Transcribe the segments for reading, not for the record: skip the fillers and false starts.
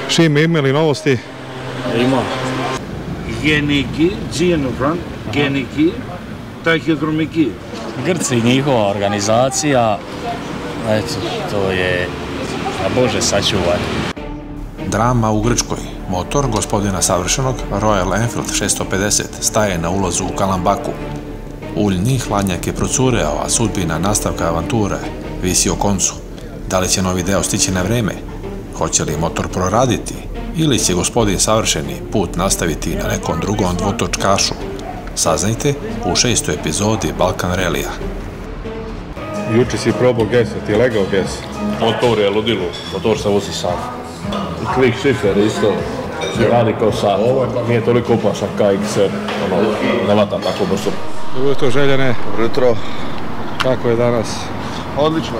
Šime, ima li novosti? Ima. Geniki, Genofran, Geniki, tahidromiki. Grci i njihova organizacija, eto, to je, a Bože sačuvaj. Drama u Grčkoj. Motor gospodina savršenog Royal Enfield 650 staje na ulazu u Kalambaku. Uljni hladnjak je procureo, a sudbina nastavka avanture visi o koncu. Da li će novi deo stići na vreme? Hoće li motor proraditi? Ili će gospodin savršeni put nastaviti na nekom drugom dvotočkašu? Saznajte u 6. epizodi Balkan Rallyja. Juče si probao gesa, ti je legao ges? Motor je ludilo, motor se vozi sam. Quick shifter isto se radi kao sam. Nije toliko opasan kao XR, ne vata tako brzo. Dobro jutro, Željane. Dobro jutro. Kako je danas? Odlično.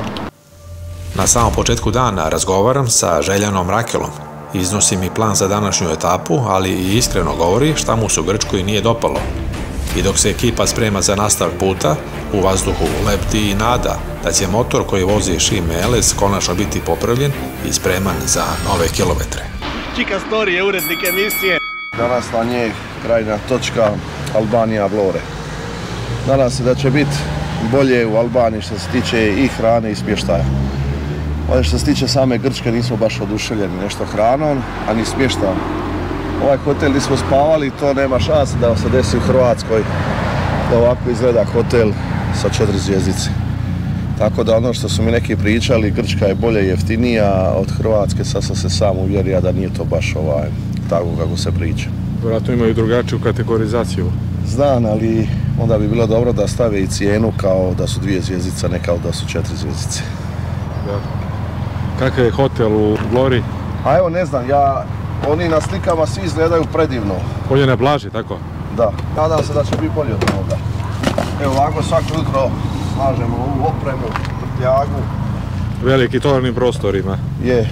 Na samom početku dana razgovaram sa Željanom Rakelom. Iznosi mi plan za današnju etapu, ali i iskreno govori šta mu se u Grčkoj nije dopalo. I dok se ekipa sprema za nastavak puta, u vazduhu lepti i nada da će motor koji vozi Šime Elez konačno biti popravljen i spreman za nove kilometre. Čika storije, urednik emisije. Danas na njeg krajnja točka Albanija Vlore. Nadam se da će biti bolje u Albaniji što se tiče i hrane i smještaja. Ovdje što se tiče same Grčke nismo baš oduševljeni nešto hranom, a ni smještajem. Ovaj hotel gdje smo spavali, to nema šanse da se desi u Hrvatskoj, da ovako izgleda hotel sa 4 zvjezdice. Tako da ono što su mi neki pričali, Grčka je bolje i jeftinija od Hrvatske, sad sam se sam uvjerio da nije to baš tako kako se priča. Vjerojatno imaju drugačiju kategorizaciju. Znam, ali onda bi bilo dobro da stave i cijenu kao da su 2 zvjezdice, ne kao da su 4 zvjezdice. Da. Kakav je hotel u Vlori? A evo ne znam, oni na slikama svi izgledaju predivno. On je na plaži, tako? Da, nadam se da će biti bolje od ovoga. Evo ovako svako jutro slažemo ovu opremu, prtljagu. Veliki tovarnim prostorima. Je,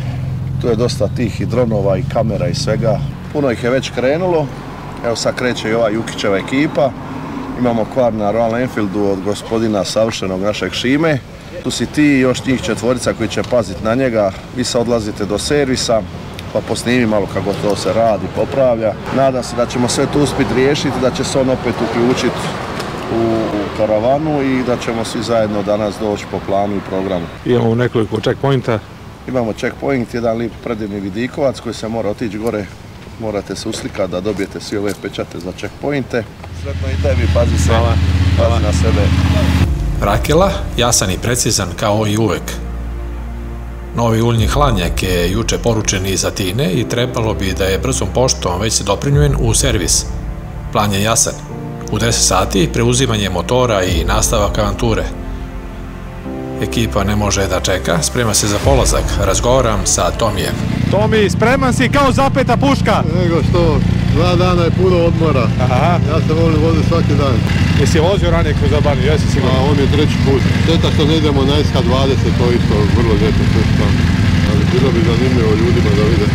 tu je dosta tih i dronova i kamera i svega. Puno ih je već krenulo. Evo sad kreće i ova Jukićeva ekipa. Imamo kvar na Royal Enfieldu od gospodina savršenog našeg Šime. Tu si ti i još njih 4 koji će paziti na njega. Vi sad odlazite do servisa, pa posnimi malo kako to se radi, popravlja. Nadam se da ćemo sve to uspjeti riješiti, da će se on opet uključiti u karavanu i da ćemo svi zajedno danas doći po planu i programu. Imamo nekoliko checkpointa. Imamo checkpoint, jedan lijep predivni vidikovac koji se mora otići gore. Morate se uslikati da dobijete svi ove pečate za checkpointe. Sretno i tebi, pazi se, pazi na sebe. Rakela, jasan i precizan kao i uvek. Novi uljni hladnjak je juče poručen iz Atine i trebalo bi da je brzom poštom već doprinjen u servis. Plan je jasan. U 10 sati preuzimanje motora i nastavak avanture. Ekipa ne može da čeka, sprema se za polazak. Razgovaram sa Tomijem. Tomi, spreman si kao zapeta puška? Nego što, 2 dana je puno odmora. Aha. Ja se volim voziti svaki dan. Jesi vozio ranije kroz Albaniju, jesi sigurno? A on je 3. put. Šteta što ne idemo na SH20, to isto vrlo lijepo sve. Ali bilo bi zanimljivo ljudima da vide.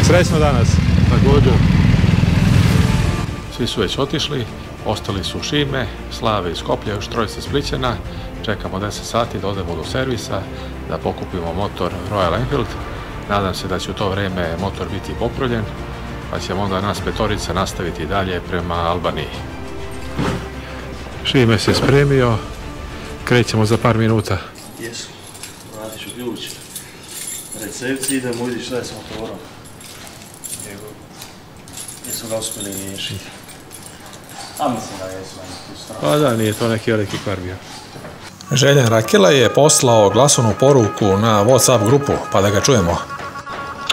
Srećno danas. Također. Svi su već otišli, ostali su Šime, Slave iz Skoplja, još 3 Splićana. Čekamo 10 sati da odemo do servisa, da pokupimo motor Royal Enfield. Nadam se da će u to vrijeme motor biti popravljen, pa ćemo onda nas 5 nastaviti dalje prema Albaniji. Šime se spremio, krećemo za par minuta. Jesu, vratit ću ključ. Recepciji idemo vidjeti šta je s motorom. Jesu ga uspjeli riješiti. A mislim da jesu na tu stranu. Pa da, nije to neki veliki kvar bio. Željan Rakela je poslao glasovnu poruku na WhatsApp grupu, pa da ga čujemo.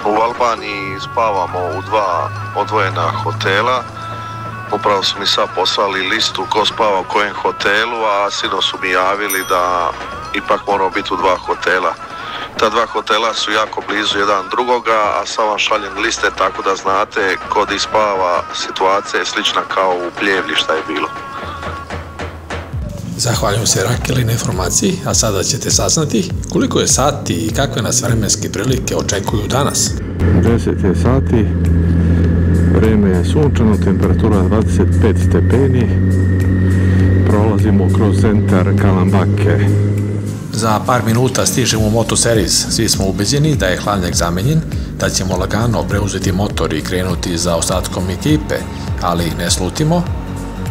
U Albaniji spavamo u 2 odvojena hotela. Upravo su mi sad poslali listu ko spava u kojem hotelu, a sinoć su mi javili da ipak moramo biti u 2 hotela. Ta 2 hotela su jako blizu jedan drugoga, a sad vam šaljem liste tako da znate kod ispava situacija je slična kao u Pljevlji šta je bilo. Zahvaljujem se Rakeli na informaciji, a sada ćete saznati koliko je sati i kakve nas vremenske prilike očekuju danas. 10 je sati, vreme je sunčano, temperatura 25 stepeni, prolazimo kroz centar Kalambake. Za par minuta stižemo u motoservis, svi smo ubeđeni da je hladnjak zamenjen, da ćemo lagano preuzeti motor i krenuti za ostatkom ekipe, ali ne slutimo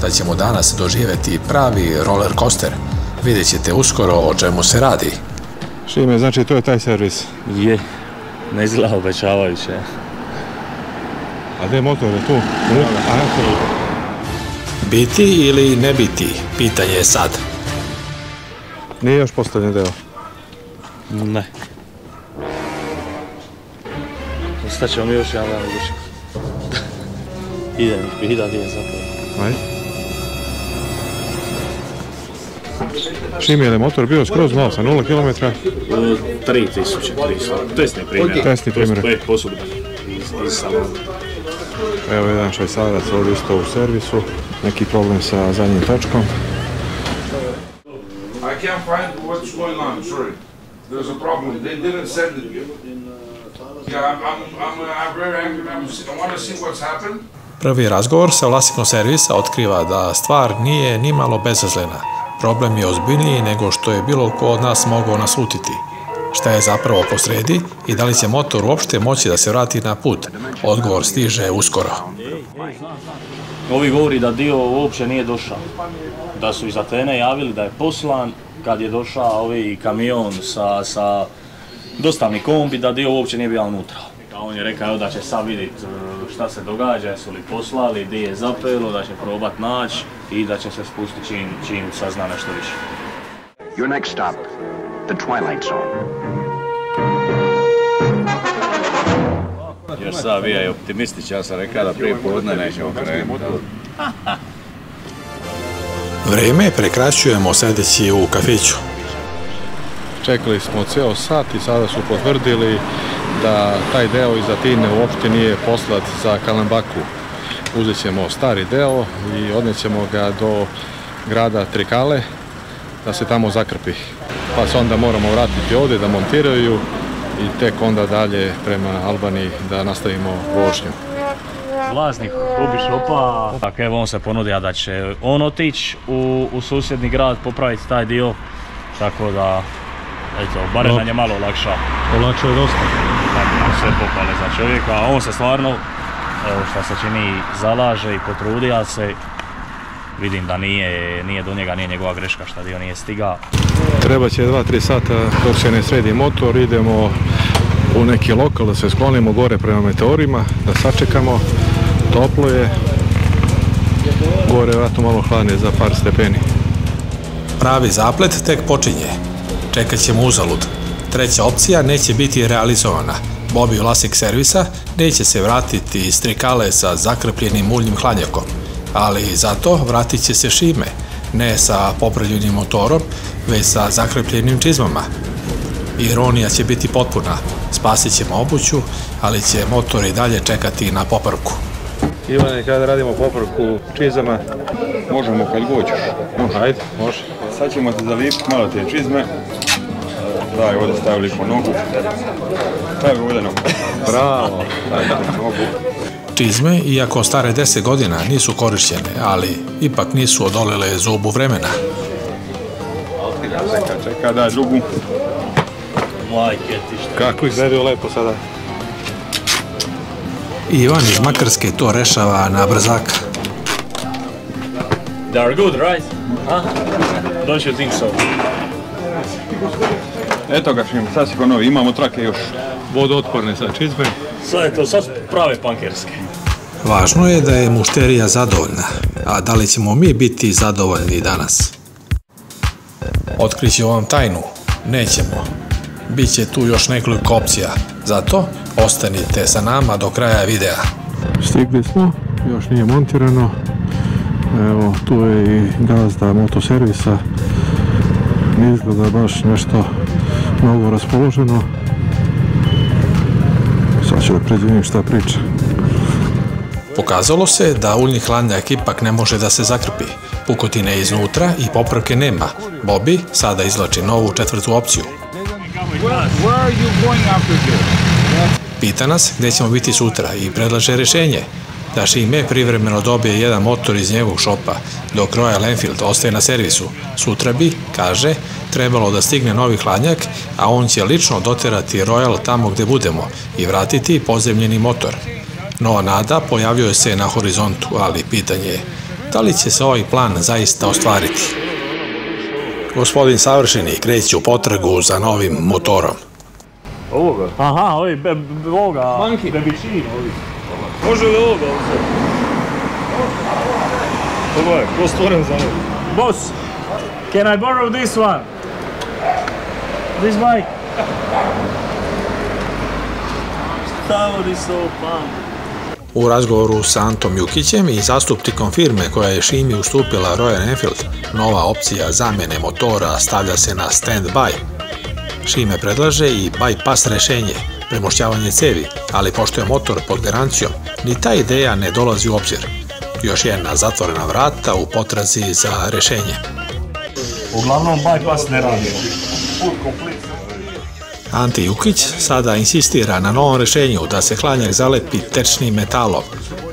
da ćemo danas doživjeti pravi roller coaster. Vidjet ćete uskoro o čemu se radi. Šime, znači to je taj servis. Je, ne izgleda obećavajuće. A gdje je motor, je tu? Biti ili ne biti, pitanje je sad. Nije još postavljen deo. Ne. Ostaćemo mi još jedan dan ugući. Idem ih pitat gdje je zapravo. Ajde. Šime, je li motor bio skroz malo sa 0 km? 3300. Testni primjer. Testni primjer. Posudba. Iz salona. Evo jedan švajcarac ovdje isto u servisu. Neki problem sa zadnjim točkom. I can't find what's going on, sorry. There's a problem. They didn't send it yet. Yeah, I'm very angry. I want to see what's happened. Prvi razgovor sa vlasnikom servisa otkriva da stvar nije nimalo bezazlena. Problem je ozbiljniji nego što je bilo ko od nas mogao naslutiti. Šta je zapravo posredi i da li će motor uopšte moći da se vrati na put? Odgovor stiže uskoro. Ovi govori da dio uopće nije došao. Da su iz Atene javili da je poslan, kad je došao ovi kamion sa dostavni kombi, da dio uopće nije bio unutra. A on je rekao da će sad vidjeti šta se događa, jesu li poslali, gdje je zapelo, da će probat naći i da će se spustiti čim sazna nešto više. Your next stop, the Twilight Zone. Još sad bija i optimističan, ja sam rekao da prije podne nećemo krenuti. Vreme prekraćujemo sedeći u kafiću. Čekali smo cijel sat i sada su potvrdili da taj deo iz Atine uopšte nije poslat za Kalambaku. Uzet ćemo stari deo i odnećemo ga do grada Trikale da se tamo zakrpi. Pa se onda moramo vratiti ovdje da montiraju i tek onda dalje prema Albaniji da nastavimo vožnju. Vlasnik hobby shopa, tako evo on se ponudio da će on otići u susjedni grad popraviti taj dio, tako da eto, barem nam je malo olakša. Olakša je dosta. Tako sve pohvale za čovjeka, a on se stvarno, evo šta se čini, zalaže i potrudija se. Vidim da nije do njega, nije njegova greška šta dio nije stiga. Treba će 2-3 sata dok se ne sredi motor, idemo u neki lokal da se sklonimo gore prema meteorima, da sačekamo, toplo je, gore vratno malo hladnije za par stepeni. Pravi zaplet tek počinje. Čekat ćemo uzalud. Treća opcija neće biti realizovana. Bobby, vlasnik servisa, neće se vratiti iz Trikale sa zakrpljenim uljnim hladnjakom. Ali zato vratit će se Šime, ne sa popravljenim motorom, već sa zakrpljenim čizmama. Ironija će biti potpuna. Spasit ćemo obuću, ali će motor i dalje čekati na popravku. Ivane, kada radimo popravku čizama? Možemo kad goćeš. Ajde, može. Sad ćemo te zalijepiti malo te čizme. Daj, ovdje stavili po nogu. Stavi ovdje nogu. Bravo. Daj, nogu. Čizme, iako stare 10 godina, nisu korišćene, ali ipak nisu odolile zubu vremena. Čeka, daj drugu. Majke ti što. Kako izgledaju lepo sada. Ivan iz Makarske to rešava na brzaka. They are good, right? Huh? Don't you think so? Eto ga Šim, sad si ko novi, imamo trake još. Vodootporne sa čizme. Sad su prave pankerske. Važno je da je mušterija zadovoljna, a da li ćemo mi biti zadovoljni danas? Otkriću vam tajnu, nećemo. Biće tu još nekoliko opcija, zato ostanite sa nama do kraja videa. Stigli smo, još nije montirano. Evo, tu je i gazda motoservisa. Ne izgleda baš nešto mnogo raspoloženo. Sad ću da pređenim šta priča. Pokazalo se da uljni hladnjak ipak ne može da se zakrpi. Pukotine je iznutra i popravke nema. Bobby sada izvlači novu četvrtu opciju. Pita nas gdje ćemo biti sutra i predlaže rješenje. da Šime privremeno dobije jedan motor iz njegovog šopa, dok Royal Enfield ostaje na servisu. Sutra bi, kaže, trebalo da stigne novi hladnjak, a on će lično doterati Royal tamo gde budemo i vratiti pozemljeni motor. Nova nada pojavljuje se na horizontu, ali pitanje je da li će se ovaj plan zaista ostvariti. Gospodin Savršeni kreće u potragu za novim motorom. Ovoga? Aha, ovoga, bebičin ovi. Može li ovoga uzeti? Pogledaj, ko stvoren za ovo? Boss, can I borrow this one? This bike? Stavori se ovo plan. U razgovoru sa Antom Jukićem i zastupnikom firme koja je Šimi ustupila Royal Enfield, nova opcija zamjene motora stavlja se na stand-by. Šime predlaže i bypass rešenje, premošćavanje cevi, ali pošto je motor pod garancijom, ni ta ideja ne dolazi u obzir. Još jedna zatvorena vrata u potrazi za rešenje. Uglavnom bypass ne radimo. Ante Jukić sada insistira na novom rešenju da se hladnjak zalepi tečnim metalom.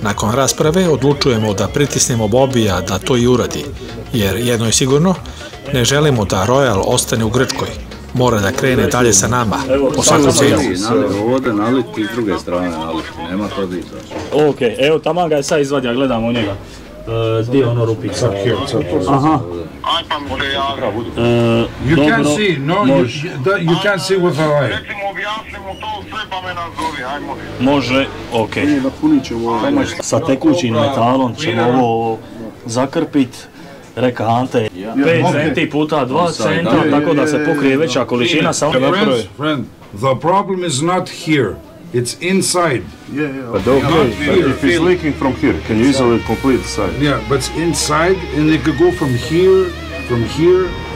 Nakon rasprave odlučujemo da pritisnemo Bobija da to i uradi, jer jedno je sigurno, ne želimo da Royal ostane u Grčkoj. Mora da krene dalje sa nama, po svakom cenu. Ovdje naliti i s druge strane naliti, nema to dita. Ok, evo taman ga je sad izvadio, gledamo njega. Gdje je ono rupica? Aha. You can't see, no, you can't see with the light. Može, ok. Sa tekućim metalom ćemo ovo zakrpit. Reka Ante, 5 centi puta 2 centa, tako da se pokrije veća količina samo napravi. Friend, the problem is not here. It's inside. But okay, if it's leaking from here, can you isolate complete side? Yeah, but it's inside and it could go from here,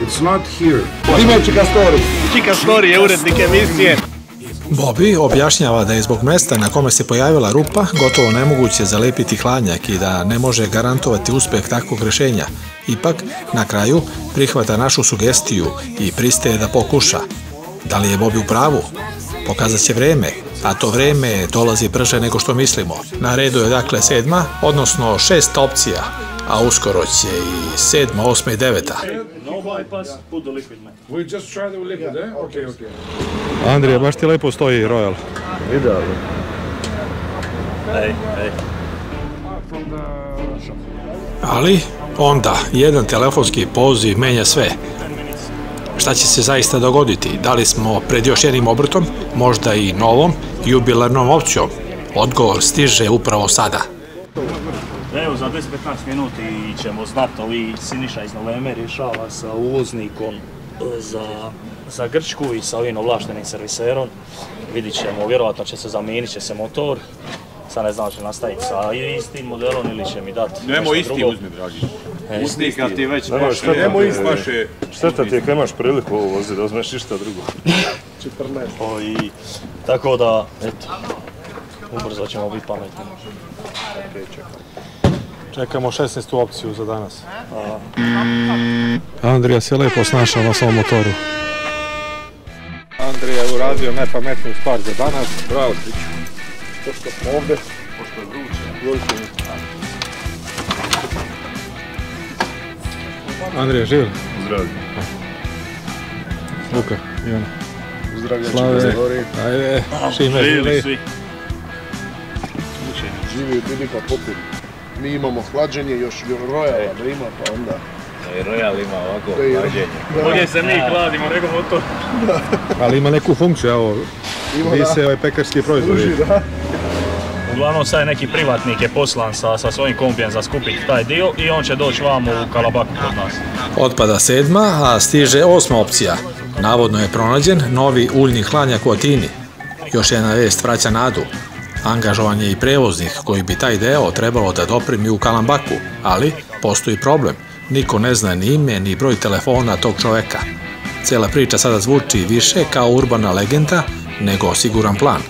it's not here. Čika Story je urednik emisije. Bobby objašnjava da je zbog mesta na kome se pojavila rupa gotovo nemoguće zalepiti hladnjak i da ne može garantovati uspeh takvog rešenja. Ipak, na kraju, prihvata našu sugestiju i pristaje da pokuša. Da li je Bobby u pravu? Pokazat će vreme, a to vreme dolazi brže nego što mislimo. Na redu je dakle 7, odnosno 6 opcija, a uskoro će i 7, 8 i 9. Andrija, baš ti lepo stoji Royal. Idealno. Ali onda jedan telefonski poziv menja sve. Šta će se zaista dogoditi? Da li smo pred još jednim obrtom, možda i novom, jubilarnom opcijom? Odgovor stiže upravo sada. Evo, za 10-15 minuti ćemo znati, ovi Siniša iz Noleme rješava sa uvoznikom za Grčku i sa ovim ovlaštenim serviserom. Vidit ćemo, vjerojatno će se zamijenit će se motor. Sad ne znam će nastaviti sa istim modelom ili će mi dati nešto drugo. Nemo isti uzmi, dragi. Isti kad ti već Nemo isti. Šteta ti je kad imaš priliku ovo voziti, da uzmeš ništa drugo. 14. Tako da, eto, ubrzo ćemo biti pametni. Čekamo 16. opciju za danas. Andrija se lepo snašao na svom motoru. Andrija je uradio najpametniju stvar za danas. Bravo, Triću. Pošto smo ovdje, pošto je vruće. Andrija, živi? Zdravlje. Luka, Ivana. Zdravljači, ajde, Šime, živi. Živi u Didika poput. Mi imamo hlađenje, još Royala da ima, pa onda... I Royal ima ovako hlađenje. Bolje se mi hladimo nego motor. Ali ima neku funkciju, evo, vi se ovaj pekarski proizvod. Uglavnom sad je neki privatnik je poslan sa svojim kompijem za skupiti taj dio i on će doći vam u Kalabaku kod nas. Otpada 7, a stiže 8. opcija. Navodno je pronađen novi uljni hladnjak u Atini. Još jedna vest vraća nadu. Angažovan je i prevoznik koji bi taj deo trebalo da dopremi u Kalambaku, ali postoji problem. Niko ne zna ni ime ni broj telefona tog čoveka. Cijela priča sada zvuči više kao urbana legenda nego siguran plan.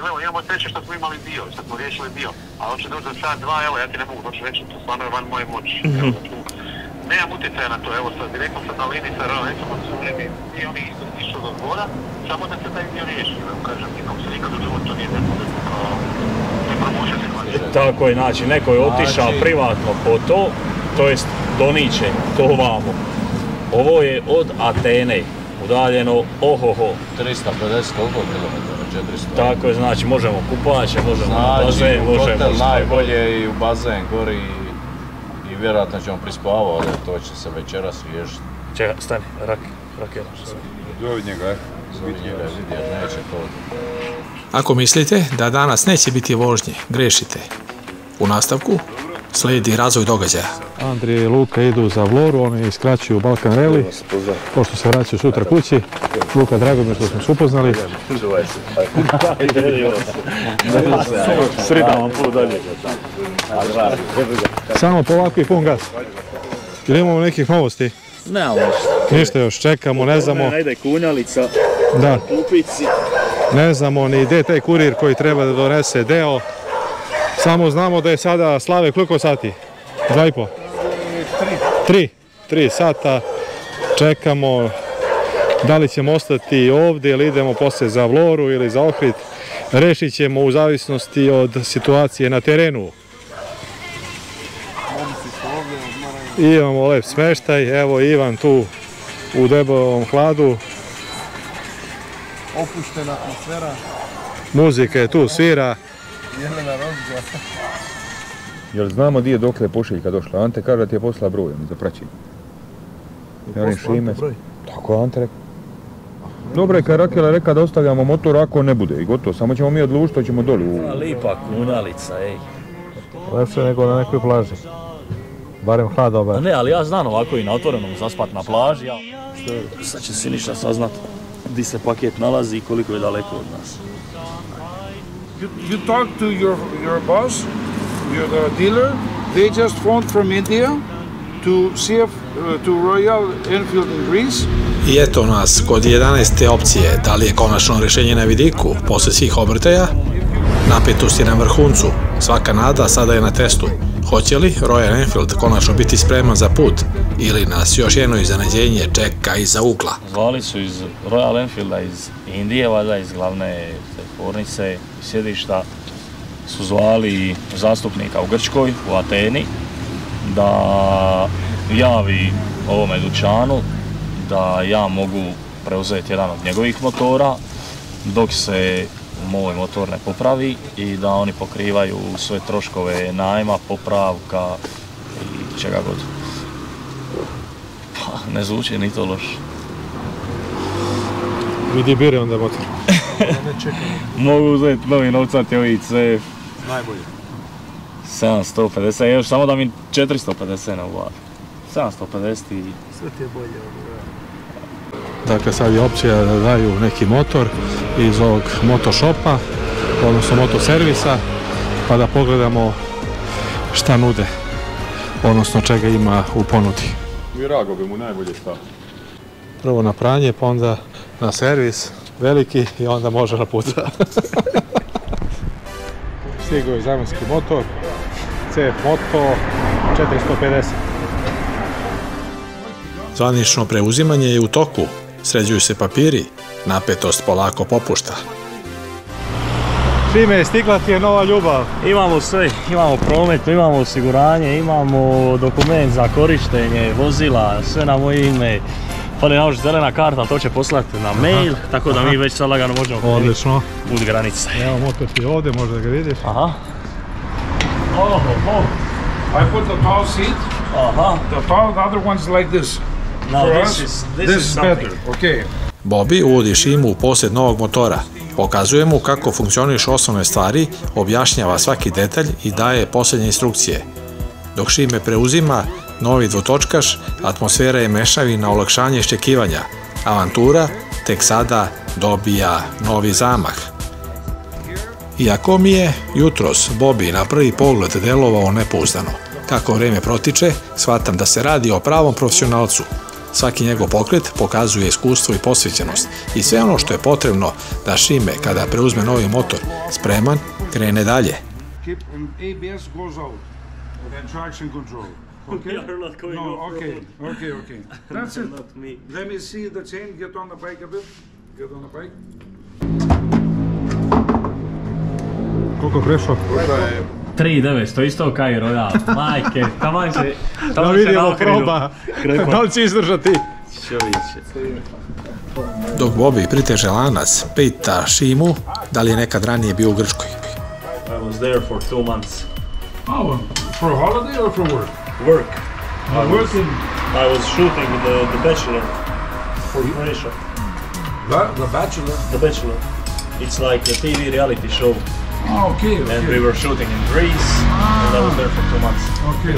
Evo, imamo sreće što smo imali dio, što smo riješili dio, a on će doći za sat, dva, evo, ja ti ne mogu doći reći, to stvarno je van moje moći. Nemam utjecaja na to, evo, sad direktno sam na liniji sa Rolencom, od su i oni išli do dvora, samo da se taj dio riješi, evo, kažem, nikom se nikad u životu nije ne probušiti. Tako je, znači neko je otišao privatno po to jest doniće to ovamo. Ovo je od Atene, udaljeno ohoho. 350 koliko kilometara, 400. Tako je, znači možemo kupaće, možemo znači, bazen, možemo... Znači, najbolje i u bazen gori i vjerojatno ćemo prispavati, ali to će se večeras riješiti. Čekaj, stani, rake naša. Zove njega, vidi jer neće to. Ako mislite da danas neće biti vožnje, grešite. U nastavku slijedi razvoj događaja. Andrija i Luka idu za Vloru, oni iskraćuju Balkan Rally, pošto se vraćaju sutra kući. Luka, drago mi je što smo se upoznali. Sridan vam put dalje. Samo polako i pun gas. Ili imamo nekih novosti? Nemamo ništa još, čekamo, ne znamo. Najde kunjalica, kupici. Ne znamo ni gdje je taj kurir koji treba da donese deo. Samo znamo da je sada Slave koliko sati? 2,5? 3 sata. Čekamo da li ćemo ostati ovdje ili idemo poslije za Vloru ili za Ohrid. Rešit ćemo u zavisnosti od situacije na terenu. Imamo lep smeštaj, evo Ivan tu u debelom hladu. Opuštena atmosfera. Muzika je tu, svira. Jelena rozgla. Jel znamo di je dokle je pošiljka došla? Ante kaže da ti je poslala broj za praćenje. Tako Ante rekao. Dobro je kad Rakela rekao da ostavljamo motor ako ne bude i gotovo. Samo ćemo mi odlučiti, to ćemo doli u... Lipa kunjalica, ej. Lepše nego na nekoj plaži. Barem hlad dobar. Ne, ali ja znam ovako i na otvorenom zaspat na plaži. Sad će Siniša saznat gdje se paket nalazi i koliko je daleko od nas. You talk to your boss, your dealer. They just phoned from India to see if to Royal Enfield in Greece. I eto nas kod 11. opcije, da li je konačno rješenje na vidiku posle svih obrtaja? Napetost je na vrhuncu, svaka nada sada je na testu. Hoće li Royal Enfield konačno biti spreman za put ili nas još jedno iznenađenje čeka iza ugla? Zvali su iz Royal Enfielda iz Indije, valjda iz glavne tvornice i sjedišta, su zvali zastupnika u Grčkoj, u Ateni, da javi ovome dućanu da ja mogu preuzeti jedan od njegovih motora dok se moj motor ne popravi i da oni pokrivaju sve troškove najma, popravka i čega god. Pa, ne zvuči ni to loše. Vidi bire onda motor. Mogu uzeti novi novcati ovi CF. Najbolje. 750, još samo da mi 450 ne uvari. 750 i... Sve ti je bolje od... Dakle, sad je opcija da daju neki motor iz ovog motoshopa, odnosno motoservisa, pa da pogledamo šta nude, odnosno čega ima u ponudi. Virago bi mu najbolje stao. Prvo na pranje, pa onda na servis veliki i onda može na puta. Stigao je zamjenski motor, CF Moto 450. Zvanično preuzimanje je u toku, sređuju se papiri, napetost polako popušta. Šime, stigla ti je nova ljubav. Imamo sve, imamo promet, imamo osiguranje, imamo dokument za korištenje vozila, sve na moje ime. Fali nam još zelena karta, to će poslati na mail, tako da mi već sad lagano možemo odlično uz granice. Evo, motor ti je ovdje, možda ga vidiš. Aha. I put the tall seat. The other one's like this. No, For this us, is better. Okay. Bobby uvodi Šimu u posjed novog motora. Pokazuje mu kako funkcionišu osnovne stvari, objašnjava svaki detalj i daje posljednje instrukcije. Dok Šime preuzima novi dvotočkaš, atmosfera je mešavina olakšanja iščekivanja. Avantura tek sada dobija novi zamah. Iako mi je jutros Bobby na prvi pogled delovao nepouzdano. Kako vrijeme protiče, shvatam da se radi o pravom profesionalcu. Svaki njegov pokret pokazuje iskustvo i posvećenost i sve ono što je potrebno da Šime, kada preuzme novi motor, spreman, krene dalje. ABS goes out and traction control. Okay? No, okay. That's it. Let me see the chain. Get on the bike a bit. Get on the bike. Koliko prešao? 3.900, isto kao i Royal. Majke, taman se da vidimo proba, da li će izdržati. Dok Bobby priteže lanac, pita Šimu da li je nekad ranije bio u Grčkoj. I was there for 2 months. Oh, for holiday or for work? Work. I was shooting The Bachelor for Croatia. The Bachelor? The Bachelor. It's like a TV reality show. Oh, okay. And we were shooting in Greece, and I was there for 2 months. Okay.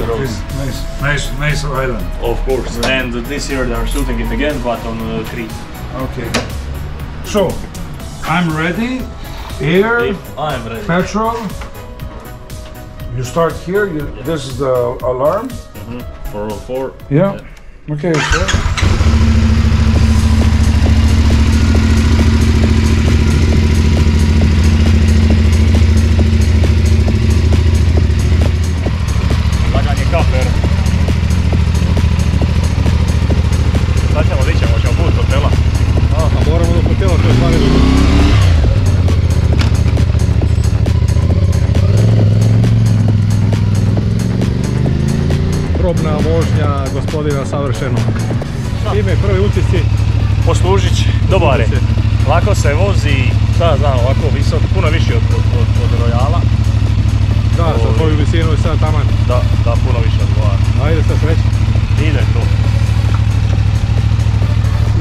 Nice island. Of course. And this year they are shooting it again, but on Crete. Okay. So, I'm ready. Air. I'm ready. Petrol. You start here. This is the alarm. 404. Yeah. Okay. So. Kafer. Sad ćemo di ćemo put hotela. A moramo do hotela, to je stvari dobro. Probna vožnja gospodina Savršenog. Ime, prvi utisci. Poslužić, dobar je. Lako se vozi, šta znam, ovako visok, puno više od Royala. Da, za tvoju visinu je sad taman. Da, puno više odgovara. Ajde sad sreći. Ide to.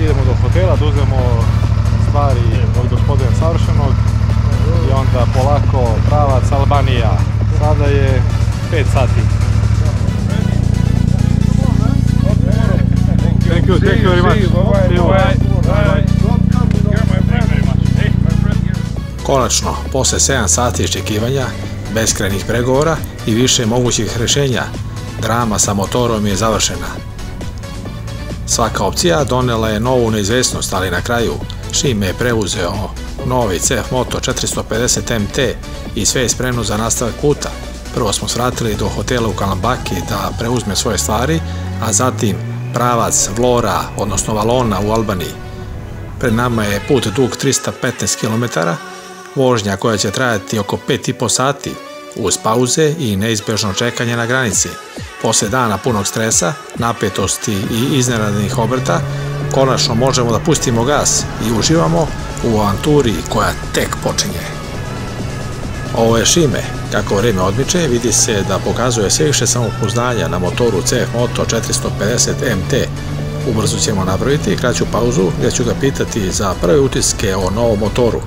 Idemo do hotela, da uzmemo stvari od gospodina Savršenog i onda polako pravac Albanija. Sada je 5 sati. Thank you very much. Konačno, posle 7 sati iščekivanja, beskrajnih pregovora i više mogućih rješenja, drama sa motorom je završena. Svaka opcija donela je novu neizvesnost, ali na kraju Šime je preuzeo novi CF Moto 450 MT i sve je spremno za nastavak puta. Prvo smo svratili do hotela u Kalambaki da preuzme svoje stvari, a zatim pravac Vlora, odnosno Valona u Albaniji. Pred nama je put dug 315 km, vožnja koja će trajati oko 5,5 sati, uz pauze i neizbežno čekanje na granici. Posle dana punog stresa, napetosti i iznenadnih obrta, konačno možemo da pustimo gas i uživamo u avanturi koja tek počinje. Ovo je Šime. Kako vreme odmiče, vidi se da pokazuje sve više samopouzdanja na motoru CF Moto 450 MT. Ubrzo ćemo napraviti kraću pauzu gdje ću ga pitati za prve utiske o novom motoru.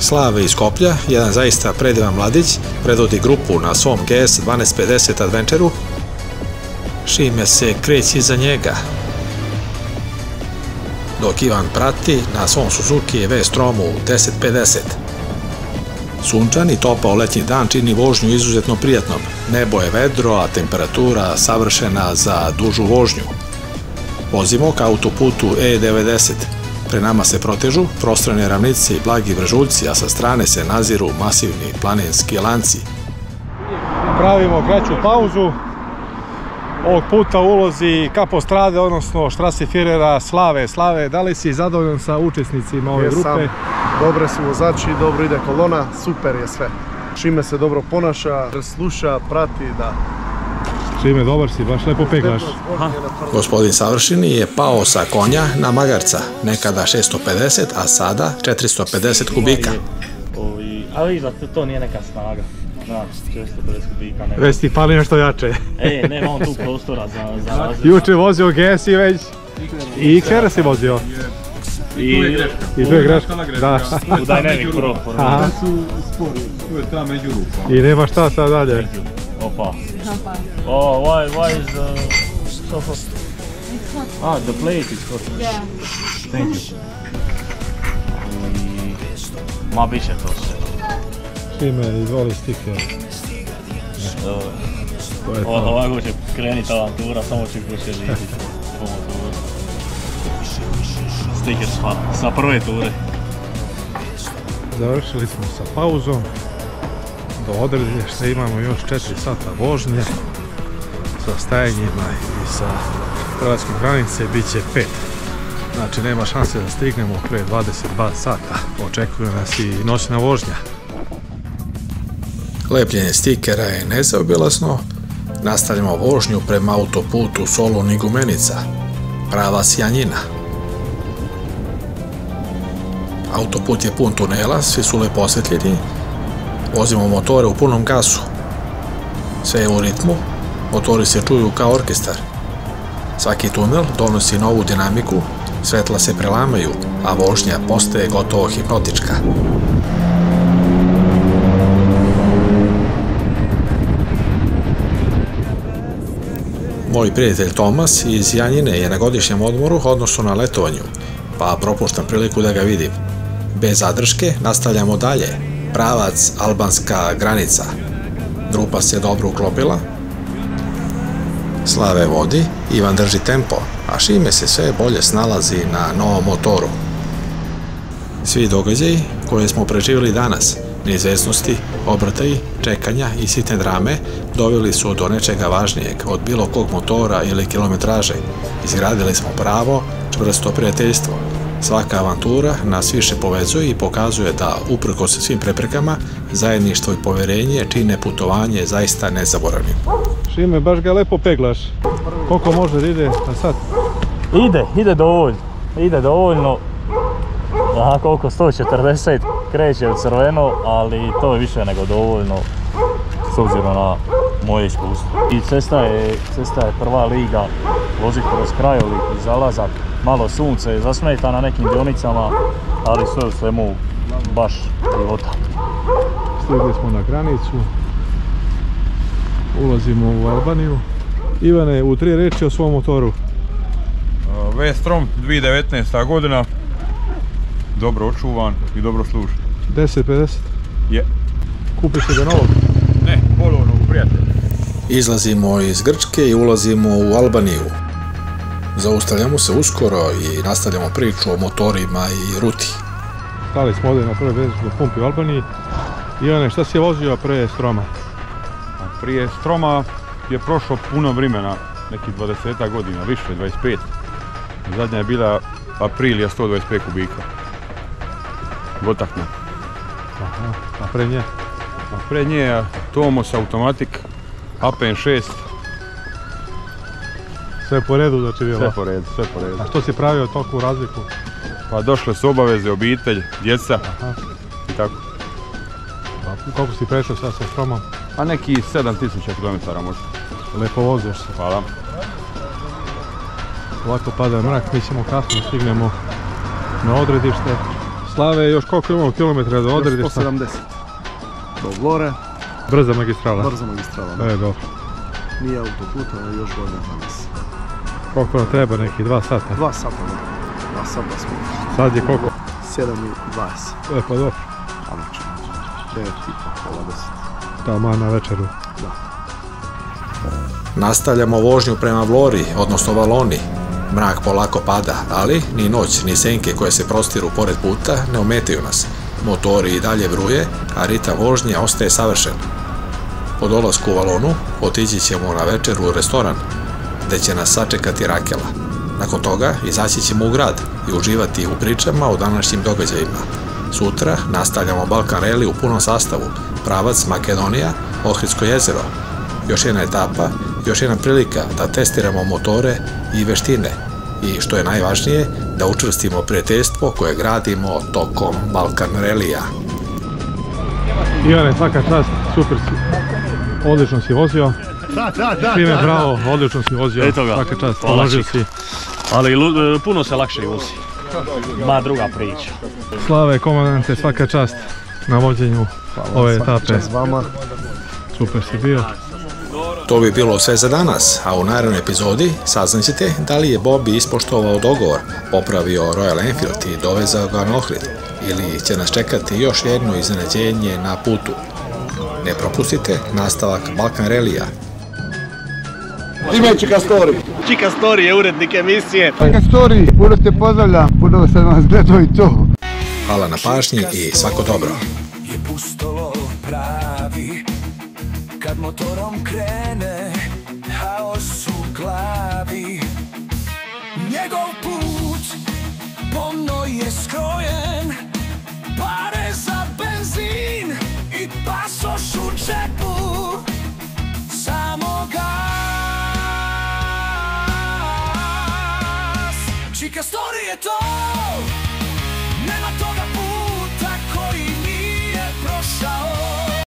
Slave iz Skoplja, jedan zaista predivan mladić, predvodi grupu na svom GS 1250 Adventure-u. Šime se kreće iza njega, dok Ivan prati na svom Suzuki V-Stromu 1050. Sunčan i topao letnji dan čini vožnju izuzetno prijatnom. Nebo je vedro, a temperatura savršena za dužu vožnju. Vozimo ka autoputu E90. Pre nama se protežu prostrane ravnice i blagi vršuljci, a sa strane se naziru masivni planinski lanci. Pravimo kraću pauzu. Ovog puta ulozi Kapostrade, odnosno Strasseführera Slave. Slave, da li si zadovoljan sa učesnicima ove grupe? Dobre su vozači, dobro ide kolona, super je sve. Šime se dobro ponaša, sluša, prati, da. Šime, dobar si, baš lepo peglaš. Gospodin Savršeni je pao sa konja na magarca, nekada 650, a sada 450 kubika. Ali za to nije neka snaga. Da, 450 kubika. Već ti pali nešto jače. Nemamo tu prostora za razliku. Juče vozio GS i već. I XR si vozio. I tu je greška. Da. U Dynamic Pro. Tu je ta među rupa. I nema šta sad dalje. Opa. Oh, why is so far? The plate is hot. Yeah. Thank you. Ma bit će to sve. Šime, izvoli stiker. Ovako će krenit avantura, samo će kuće vidjeti. Stiker sa prve ture. Završili smo sa pauzom. Do odredišta imamo još 4 sata vožnje. Sa stajanjima i sa hrvatske granice bit će 5. Znači nema šanse da stignemo pre 22 sata. Očekuje nas i noćna vožnja. Lepljenje stikera je nezaobilazno, nastavljamo vožnju prema autoputu Solun-Igumenica, pravac Janjina. Autoput je pun tunela, svi su lepo osvetljeni, vozimo motore u punom gasu. Sve je u ritmu, motori se čuju kao orkestar. Svaki tunel donosi novu dinamiku, svetla se prelamaju, a vožnja postaje gotovo hipnotička. Moj prijatelj Tomas iz Janjine je na godišnjem odmoru, odnosno na letovanju, pa propuštam priliku da ga vidim. Bez zadrške nastavljamo dalje, pravac albanska granica. Grupa se dobro uklopila, Slave vodi, Ivan drži tempo, a Šime se sve bolje snalazi na novom motoru. Svi događaji koje smo preživjeli danas, neizvesnosti, obrtaji, čekanja i sitne drame doveli su do nečega važnijeg od bilo kog motora ili kilometraže. Izgradili smo pravo, čvrsto prijateljstvo. Svaka avantura nas više povezuje i pokazuje da, uprkos svim preprekama, zajedništvo i poverenje čine putovanje zaista nezaboravnim. Šime, baš ga lepo peglaš. Koliko može da ide na sat? Ide dovoljno. Aha, koliko? 140 kreće u crveno, ali to je više nego dovoljno s obzirom na moje iskustvo. I cesta je prva liga, voziti kroz krajolik i zalazak, malo sunce, zasmeta na nekim dionicama, ali sve u svemu baš života. Stigli smo na granicu, ulazimo u Albaniju. Ivane, u 3 reči o svom motoru. V-Strom, 2019. godina, dobro očuvan i dobro služi. 10-50? Je. Kupiš li ga novog? Ne, polovnog prijatelja. Izlazimo iz Grčke i ulazimo u Albaniju. Zaustavljamo se uskoro i nastavljamo priču o motorima i ruti. Stali smo ovdje na prvoj benzinskoj pumpi u Albaniji. Ivane, šta si je vozio prije Stroma? Prije Stroma je prošlo puno vremena, nekih 20 godina, više, 25. Zadnja je bila Aprilia 125 kubika. Gotakna. Aha, a pre nje? A pre nje je Tomos Automatic APN6. Sve po redu znači bilo? Sve po redu. A što si pravio toliku razliku? Pa došle su obaveze, obitelj, djeca. Aha. I tako. A koliko si prešao sad sa Stromom? A neki 7000 km možda. Lepo voziš se. Hvala. Ovako pada mrak, mi ćemo kasno stignemo na odredište. Slave, još koliko imamo kilometra do odredišta? 170. Do Vlore. Brza magistrala? Brza magistrala, da. Dobro. Nije autoputa, ali još bolje za nas. Koliko nam treba, neki 2 sata? 2 sata, da. 2 sata smo. Sad je koliko? 7:20. Pa dobro. Tamo ćemo. 9:30, pola 10. Tamo na večeru. Da. Nastavljamo vožnju prema Vlori, odnosno Valoni. Mrak polako pada, ali ni noć, ni senke koje se prostiru pored puta ne ometaju nas. Motori i dalje vruje, a ritam vožnje ostaje savršen. Po dolasku u Valonu otići ćemo na večeru u restoran, gde će nas sačekati Rakela. Nakon toga izaći ćemo u grad i uživati u pričama o današnjim događajima. Sutra nastavljamo Balkan Rally u punom sastavu, pravac Makedonija, Ohridsko jezero. Još jedna etapa, još jedna prilika da testiramo motore i veštine i, što je najvažnije, da učvrstimo prijateljstvo koje gradimo tokom Balkan Rallija. Ivane, svaka čast, super si, odlično si vozio. Šime, bravo, odlično si vozio, svaka čast, položio si. Ali puno se lakše vozi, ima druga priča. Slave, komandante, svaka čast na vođenju ove etape. Super si bio. To bi bilo sve za danas, a u narednoj epizodi saznaćete da li je Bobby ispoštovao dogovor, popravio Royal Enfield i dovezao ga na Ohrid, ili će nas čekati još jedno iznenađenje na putu. Ne propustite nastavak Balkan Rallija. Ime je Čika Story. Čika Story je urednik emisije. Čika Story, puno te pozdravljam, puno sam vas gledao i to. Hvala na pažnji i svako dobro. Je pustolo pravi, kad motorom krene, haos u glavi. Njegov put pomno je skrojen, pare za benzin i pasoš u džep. to